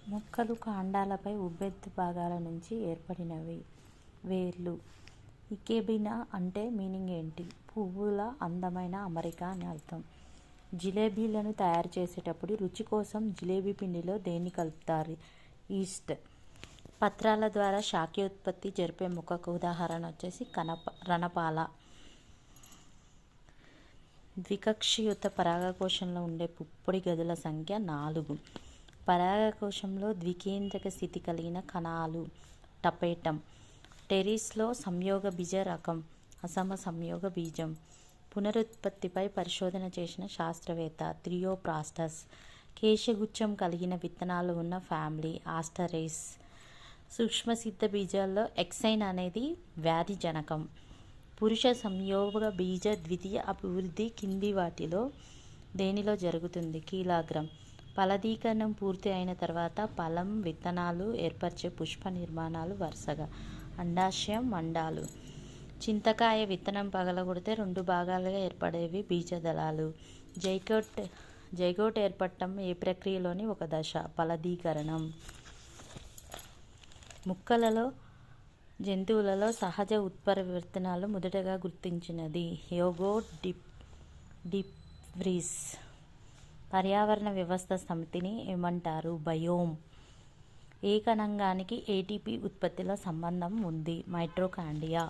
మొక్కలు కాండాలపై ఉబ్బెత్తు భాగాల నుంచి ఏర్పడినవి. వేర్లు. ఇకేబినా అంటే మీనింగ్ ఏంటి? పువ్వుల అందమైన అమరిక అని అర్థం. జిలేబీలను తయారు చేసేటప్పుడు రుచి కోసం జిలేబీ పిండిలో దేన్ని కలుపుతారు? ఈస్ట్. పత్రాల ద్వారా శాఖోత్పత్తి జరిపే మొక్కకు ఉదాహరణ వచ్చేసి రణపాల. ద్వికక్షియుత పరాగకోశంలో ఉండే పుప్పొడి గదుల సంఖ్య 4. పరాగకోశంలో ద్వికేంద్రక స్థితి కలిగిన కణాలు. టపేటం. టెరిస్లో సంయోగ బీజ రకం. అసమ సంయోగ బీజం. పునరుత్పత్తిపై పరిశోధన చేసిన శాస్త్రవేత్త థియోప్రాస్టస్. కేశగుచ్చం కలిగిన విత్తనాలు ఉన్న ఫ్యామిలీ ఆస్టరేస్. సూక్ష్మసిద్ధ బీజాల్లో ఎక్సైన్ అనేది వ్యాధి జనకం. పురుష సంయోగ బీజ ద్వితీయ అభివృద్ధి కింది వాటిలో దేనిలో జరుగుతుంది? కీలాగ్రం. ఫలదీకరణం పూర్తి అయిన తర్వాత ఫలం, విత్తనాలు ఏర్పరిచే పుష్ప నిర్మాణాలు వరుసగా. అండాశయం, అండాలు. చింతకాయ విత్తనం పగలగొడితే 2 భాగాలుగా ఏర్పడేవి బీజదళాలు. జైగోట్ ఏర్పడటం ఏ ప్రక్రియలోని ఒక దశ? ఫలదీకరణం. మొక్కలలో, జంతువులలో సహజ ఉత్పరివర్తనాలు మొదటగా గుర్తించినది హ్యూగో డివ్రీస్. పర్యావరణ వ్యవస్థ సమితిని ఏమంటారు? బయోమ్. ఏ కణంగానికి ఏటీపీ ఉత్పత్తిలో సంబంధం ఉంది? మైటోకాండ్రియా.